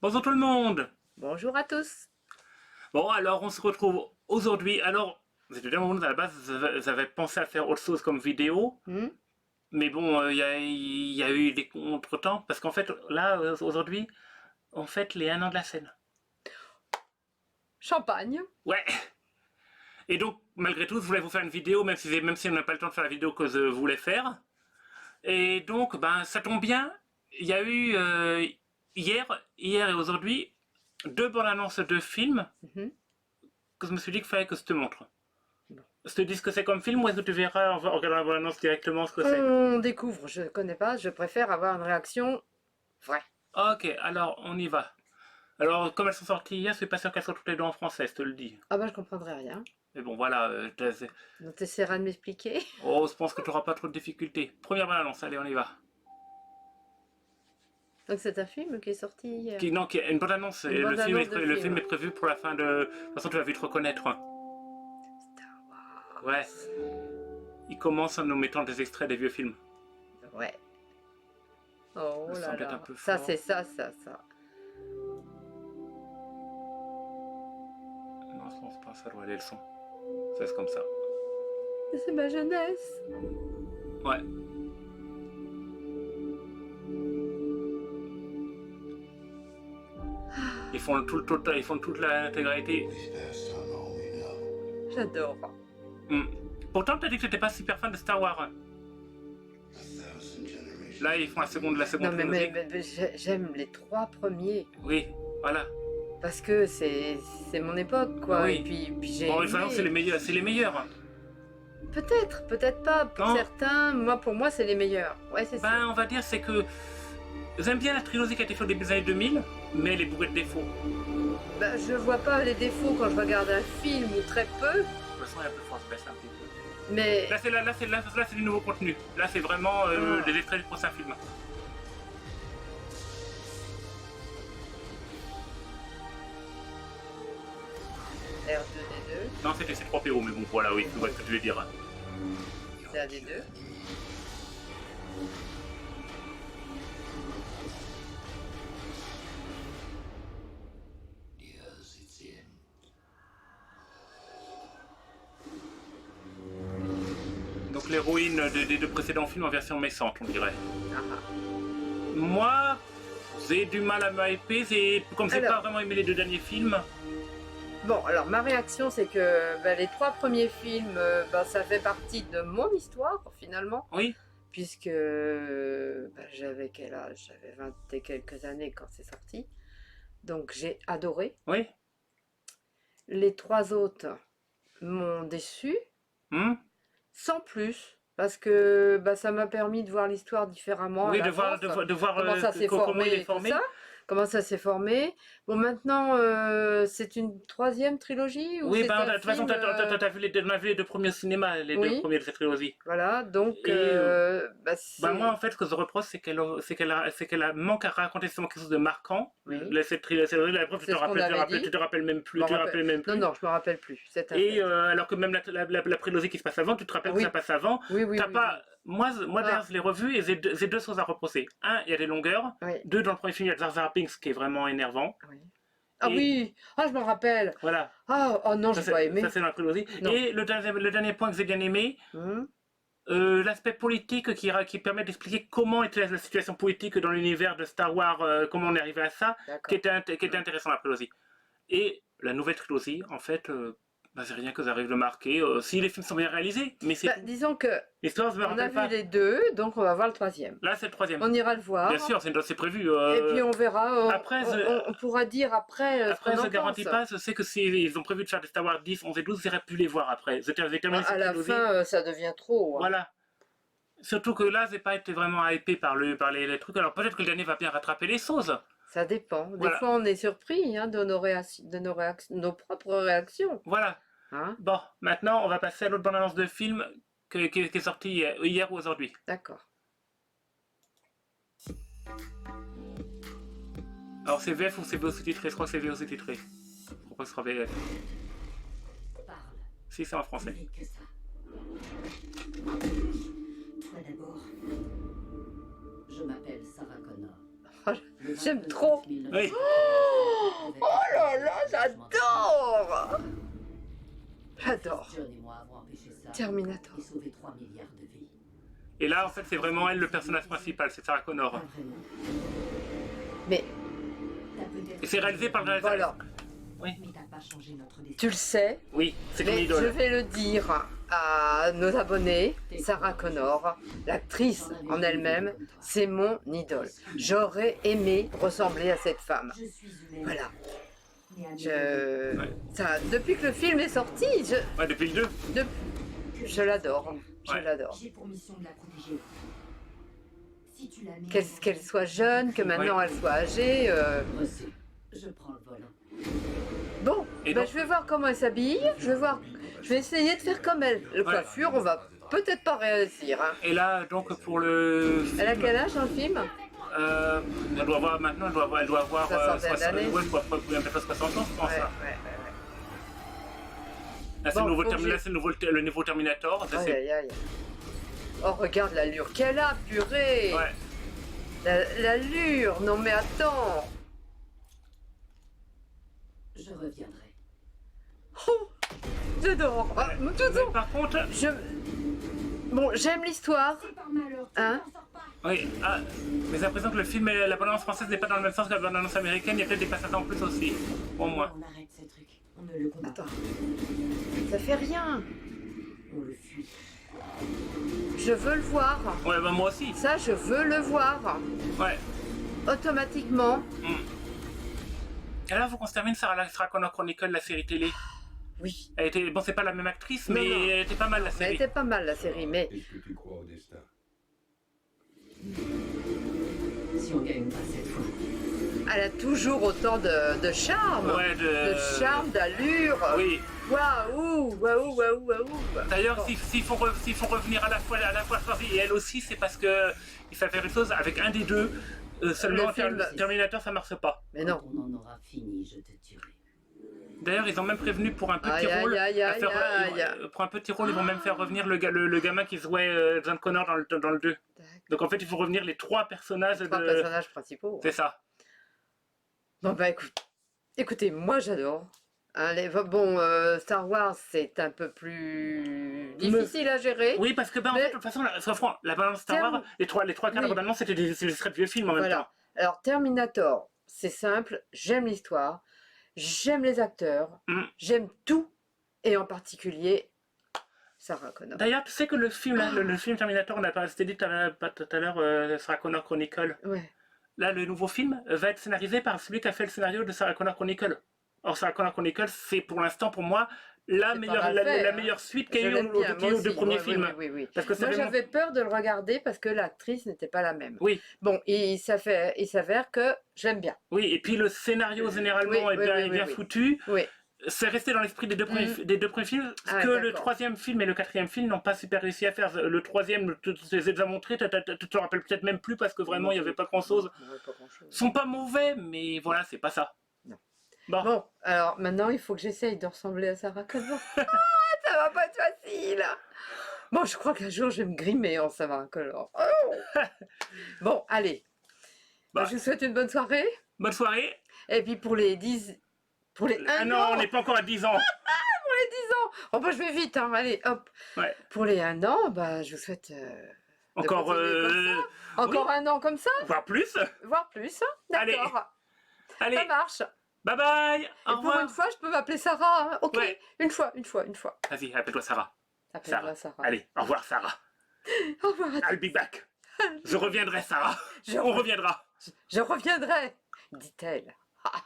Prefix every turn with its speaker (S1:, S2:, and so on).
S1: Bonjour tout le monde.
S2: Bonjour à tous.
S1: Bon, alors on se retrouve aujourd'hui. Alors, c'était déjà à la base, j'avais pensé à faire autre chose comme vidéo,
S2: Hmm.
S1: mais bon, il y a eu des contretemps, parce qu'en fait, là, aujourd'hui, on fête les 1 an de la scène.
S2: Champagne.
S1: Ouais. Et donc, malgré tout, je voulais vous faire une vidéo, même si on n'a pas le temps de faire la vidéo que je voulais faire. Et donc, ben, ça tombe bien. Il y a eu hier et aujourd'hui, deux bandes annonces de films
S2: Mhm.
S1: que je me suis dit qu'il fallait que je te montre.
S2: Bon.
S1: Je te dis ce que c'est comme film ou est-ce que tu verras en regardant la bande-annonce directement ce que c'est?
S2: On découvre, je ne connais pas, je préfère avoir une réaction vraie.
S1: Ok, alors on y va. Alors, comme elles sont sorties hier, je suis pas sûr qu'elles soient toutes les deux en français, je te le dis.
S2: Ah ben je comprendrai rien.
S1: Mais bon, voilà.
S2: Donc tu essaieras de m'expliquer.
S1: Oh, je pense que tu n'auras pas trop de difficultés. Première bande-annonce, allez, on y va.
S2: Donc c'est un film qui est sorti hier.
S1: Non, une bande-annonce.
S2: Une bande-annonce de
S1: Le
S2: film.
S1: film est prévu pour la fin de. De toute façon, tu vas vite reconnaître.
S2: Star Wars.
S1: Ouais. Il commence en nous mettant des extraits des vieux films.
S2: Ouais. Oh
S1: Le son
S2: là
S1: doit être un
S2: là.
S1: peu
S2: Ça
S1: fort.
S2: c'est ça.
S1: Non, je pense pas, ça doit aller le son. C'est comme ça.
S2: C'est ma jeunesse.
S1: Ouais. Ils font toute l'intégralité.
S2: J'adore.
S1: Pourtant, t'as dit que t'étais pas super fan de Star Wars. Là, ils font la seconde
S2: Non
S1: trilogie.
S2: mais j'aime les trois premiers.
S1: Oui, voilà.
S2: Parce que c'est mon époque quoi.
S1: Oui.
S2: Et puis j'ai
S1: Bon, de
S2: aimé.
S1: toute façon, c'est les meilleurs.
S2: Peut-être, peut-être pas. Pour
S1: Non.
S2: certains, pour moi, c'est les meilleurs. Ouais, c'est ça.
S1: Ben, on va dire, c'est que j'aime bien la trilogie qui a été faite au début des années 2000, mais elle est bourrée de défauts.
S2: Ben, je vois pas les défauts quand je regarde un film ou très peu,
S1: De toute façon, il y a un peu France baisse un petit peu.
S2: mais
S1: Là, c'est du nouveau contenu. Là, c'est vraiment des extraits du prochain film.
S2: R2D2,
S1: Non, c'était C3PO, mais bon, voilà, oui, tu vois ce que je veux dire.
S2: c'est un des deux.
S1: Donc, l'héroïne des deux précédents films en version naissante, on dirait.
S2: Ah, ah.
S1: Moi, j'ai du mal à me hyper, comme j'ai
S2: Alors.
S1: pas vraiment aimé les deux derniers films.
S2: Bon, alors ma réaction, c'est que les trois premiers films, ça fait partie de mon histoire, finalement,
S1: Oui,
S2: puisque j'avais quel âge? J'avais 20 et quelques années quand c'est sorti. Donc j'ai adoré.
S1: oui.
S2: Les trois autres m'ont déçu.
S1: Hmm.
S2: Sans plus, parce que ça m'a permis de voir l'histoire différemment.
S1: Oui,
S2: à l'avance.
S1: de voir
S2: Comment ça s'est
S1: comment
S2: formé,
S1: il est
S2: et tout
S1: formé.
S2: ça. Comment ça s'est formé. Bon, maintenant, c'est une troisième trilogie ou
S1: Oui,
S2: c'est
S1: ben,
S2: un
S1: de toute façon,
S2: film,
S1: t'as vu on a vu les deux premiers au cinéma, les
S2: Oui.
S1: deux premiers de cette trilogie.
S2: Voilà, donc,
S1: Et,
S2: c'est...
S1: Ben, moi, en fait, ce que je reproche, c'est qu'elle manque à raconter quelque chose de marquant.
S2: Oui.
S1: Cette trilogie, la preuve,
S2: C'est ce qu'on avait dit.
S1: tu te rappelles même plus.
S2: Je
S1: Tu
S2: m'en
S1: te rappelles même plus.
S2: Non, non, je me rappelle plus. C'est un
S1: Et
S2: fait.
S1: alors que même la trilogie qui se passe avant, tu te rappelles
S2: Oui.
S1: que ça passe avant.
S2: Oui, oui,
S1: T'as
S2: oui,
S1: pas. Moi d'ailleurs, je l'ai revu et j'ai deux choses à reprocher. Un, il y a des longueurs.
S2: Oui.
S1: Deux, dans le premier film, il y a Jar Jar Binks qui est vraiment énervant.
S2: Oui. Ah
S1: Et-
S2: oui, ah je me rappelle.
S1: Voilà.
S2: Ah oh non,
S1: Ça,
S2: j'ai pas aimé.
S1: Ça, c'est dans la trilogie.
S2: Non.
S1: Et le dernier point que j'ai bien aimé,
S2: Hum,
S1: l'aspect politique qui permet d'expliquer comment était la situation politique dans l'univers de Star Wars, comment on est arrivé à ça, qui
S2: D'accord.
S1: était intéressant dans la trilogie. Et la nouvelle trilogie, en fait, c'est rien que j'arrive de marquer. Si les films sont bien réalisés, mais c'est tout.
S2: Disons que
S1: L'histoire, je me
S2: on a
S1: rappelle
S2: vu
S1: pas.
S2: les deux, donc on va voir le troisième.
S1: Là, c'est le troisième.
S2: On ira le voir.
S1: Bien sûr, c'est prévu.
S2: Et puis on verra.
S1: après,
S2: On pourra dire après.
S1: Après,
S2: ce qu'on
S1: je
S2: en
S1: garantis
S2: pense.
S1: pas, je sais que s'ils ont prévu de faire des Star Wars 10, 11 et 12, j'aurais pu les voir après. J'ai terminé
S2: À
S1: cette
S2: la
S1: trilogie.
S2: fin, ça devient trop. Hein.
S1: Voilà. Surtout que là, j'ai pas été vraiment hypé par les trucs. Alors peut-être que le dernier va bien rattraper les choses.
S2: Ça dépend. Des
S1: Voilà.
S2: fois, on est surpris de nos propres réactions.
S1: Voilà.
S2: Hein?
S1: Bon, maintenant, on va passer à l'autre bande-annonce de film qui est sorti hier ou aujourd'hui.
S2: D'accord.
S1: Alors, c'est VF ou c'est VO sous-titré? Je crois que c'est VO sous-titré. Pourquoi ce sera VF?
S3: Parle,
S1: Si, c'est en français.
S3: dis que ça. Toi d'abord. Je m'appelle Sarah Connor.
S2: J'aime trop.
S1: Oui.
S2: là là, j'adore. J'adore.
S3: John et moi avons empêché ça.
S2: Terminator.
S3: Et sauvé 3 milliards de vies.
S1: Et là, en fait, c'est vraiment elle le personnage principal, c'est Sarah Connor.
S3: Pas vraiment.
S2: Mais
S3: T'as peut-être...
S1: Et c'est réalisé par le réalisateur.
S2: voilà,
S3: Mais t'as pas changé notre destin.
S2: tu le sais,
S1: Oui, c'est une
S2: mais je
S1: idole.
S2: vais le dire à nos abonnés. Sarah Connor, l'actrice en elle-même, c'est mon idole. J'aurais aimé ressembler à cette femme.
S3: Je suis humaine.
S2: Voilà.
S3: Mais à
S2: Je...
S1: Ouais.
S2: Ça, depuis que le film est sorti,
S1: Ouais, depuis le 2.
S2: je l'adore. Je
S1: Ouais.
S2: l'adore.
S3: J'ai pour mission de la protéger. Si tu la mets...
S2: Qu'elle soit jeune, que maintenant
S1: Ouais.
S2: elle soit âgée.
S3: Reçu. Je prends le volant.
S2: Bon,
S1: Et
S2: ben,
S1: donc-
S2: je vais voir comment elle s'habille. Je vais essayer de faire comme elle. Le coiffure, on va peut-être pas réussir. Hein.
S1: Et là, donc, pour le.
S2: Elle a
S1: film,
S2: quel âge dans le film?
S1: elle doit avoir maintenant, elle doit avoir
S2: Soixantaine d'années.
S1: ouais, je dois pas même pas 60 ans, je pense.
S2: Ouais,
S1: Là,
S2: ouais,
S1: là c'est
S2: Bon,
S1: le nouveau
S2: faut que
S1: là, c'est le nouveau Terminator. Ça,
S2: Aïe,
S1: c'est-
S2: aïe, aïe. Oh, regarde l'allure qu'elle a, purée.
S1: Ouais.
S2: L'allure, non mais attends.
S3: Je reviendrai.
S2: Oh, j'adore. Ah, de toute façon,
S1: Mais par contre,
S2: Bon, j'aime l'histoire.
S3: C'est par malheur, tu
S2: Hein?
S3: t'en sors pas.
S1: oui, mais j'ai l'impression que le film, la bande-annonce française n'est pas dans le même sens que la bande-annonce américaine. Il y a peut-être des passages en plus aussi, pour moi.
S3: On arrête ce truc. On ne le combat
S2: Attends.
S3: pas.
S2: Ça fait rien.
S3: On le fuit.
S2: Je veux le voir.
S1: Ouais, bah moi aussi.
S2: Ça, je veux le voir.
S1: Ouais.
S2: Automatiquement.
S1: Et là, faut qu'on se termine Sarah Connor Chronicle, la série télé.
S2: Oui.
S1: Elle était, bon, c'est pas la même actrice,
S2: Non,
S1: mais
S2: non.
S1: elle était pas mal la
S2: Mais elle
S1: série.
S2: était pas mal la série, mais
S4: Est-ce que tu crois au destin?
S3: Si on gagne pas cette fois.
S2: elle a toujours autant de charme.
S1: Ouais,
S2: De charme, d'allure.
S1: Oui.
S2: Waouh, waouh, waouh, waouh.
S1: D'ailleurs,
S2: Bon.
S1: s'il faut revenir à la fois Schwarzy et elle aussi, c'est parce que il savent faire une chose avec un des deux. Seulement
S2: Le film-
S1: Terminator, ça marche pas.
S2: Mais non.
S3: Quand on en aura fini, je te tuerai.
S1: D'ailleurs, ils ont même prévenu pour un petit
S2: Aïe, aïe,
S1: rôle.
S2: aïe,
S1: à
S2: aïe,
S1: faire-
S2: aïe.
S1: pour un petit rôle, ils vont même faire revenir le gamin qui jouait John Connor dans le 2. Donc en fait, il faut revenir les trois personnages
S2: Trois
S1: de.
S2: personnages principaux.
S1: C'est ça.
S2: Bon bah écoutez, moi j'adore. Hein, bon, Star Wars c'est un peu plus difficile à gérer.
S1: Oui, parce que en
S2: Mais-
S1: fait, de toute façon, sois franc, la balance Star
S2: Terme-
S1: Wars, les trois quarts de
S2: Oui.
S1: la bande-annonce, c'était des extraits de vieux films en même temps.
S2: Voilà. Alors Terminator, c'est simple, j'aime l'histoire, j'aime les acteurs,
S1: Mm.
S2: j'aime tout, et en particulier Sarah Connor.
S1: D'ailleurs, tu sais que le film, là, le film Terminator, on a pas c'était dit tout à l'heure, Sarah Connor Chronicle.
S2: Ouais.
S1: Là, le nouveau film va être scénarisé par celui qui a fait le scénario de Sarah Connor Chronicle. Or, Sarah Connor Chronicle, c'est pour l'instant, pour moi, la
S2: C'est
S1: meilleure,
S2: pas mal
S1: la,
S2: fait,
S1: la
S2: hein.
S1: meilleure suite
S2: Je
S1: qu'il y a eu
S2: l'aime bien, moi
S1: aux
S2: aussi.
S1: deux premiers
S2: Ouais,
S1: films.
S2: oui.
S1: Parce que ça
S2: Moi
S1: fait
S2: j'avais peur de le regarder parce que l'actrice n'était pas la même.
S1: Oui.
S2: Bon, il s'avère que j'aime bien.
S1: Oui, et puis le scénario, généralement,
S2: Oui,
S1: est
S2: oui,
S1: bien,
S2: oui,
S1: est bien
S2: oui.
S1: foutu.
S2: Oui.
S1: C'est resté dans l'esprit des deux premiers films. Ce
S2: Ah,
S1: que le
S2: d'accord.
S1: troisième film et le quatrième film n'ont pas super réussi à faire. Le troisième, tu te les ai déjà montrés, tu te rappelles peut-être même plus parce que vraiment, il n'y avait pas grand-chose.
S2: Ouais, pas grand-chose.
S1: Ils sont pas mauvais, mais voilà, c'est pas ça.
S2: Non.
S1: Bon.
S2: Bon, alors maintenant il faut que j'essaye de ressembler à Sarah Connor. Ça va pas être facile. Bon, je crois qu'un jour je vais me grimer en Sarah Connor. Oh bon, allez.
S1: Bah.
S2: Je vous souhaite une bonne soirée.
S1: Bonne soirée.
S2: Et puis pour les 10... Pour les 1
S1: Ah non,
S2: an,
S1: on n'est pas encore à 10 ans.
S2: pour les 10 ans. Oh bah je vais vite, hein. Allez, hop.
S1: Ouais.
S2: Pour les 1 an, bah je vous souhaite...
S1: Encore,
S2: continuer comme encore
S1: oui.
S2: 1 an comme ça,
S1: voire plus.
S2: voire plus.
S1: Allez.
S2: D'accord.
S1: Allez,
S2: Ça marche.
S1: bye bye. Au
S2: Et pour
S1: revoir.
S2: une fois, je peux m'appeler Sarah. Hein. Ok,
S1: Ouais.
S2: une fois.
S1: Vas-y, appelle-toi Sarah.
S2: Appelle-moi Sarah.
S1: Allez, au revoir Sarah.
S2: Au revoir à tous.
S1: I'll be back. Je reviendrai Sarah. On reviendra.
S2: Je reviendrai, dit-elle. Ah.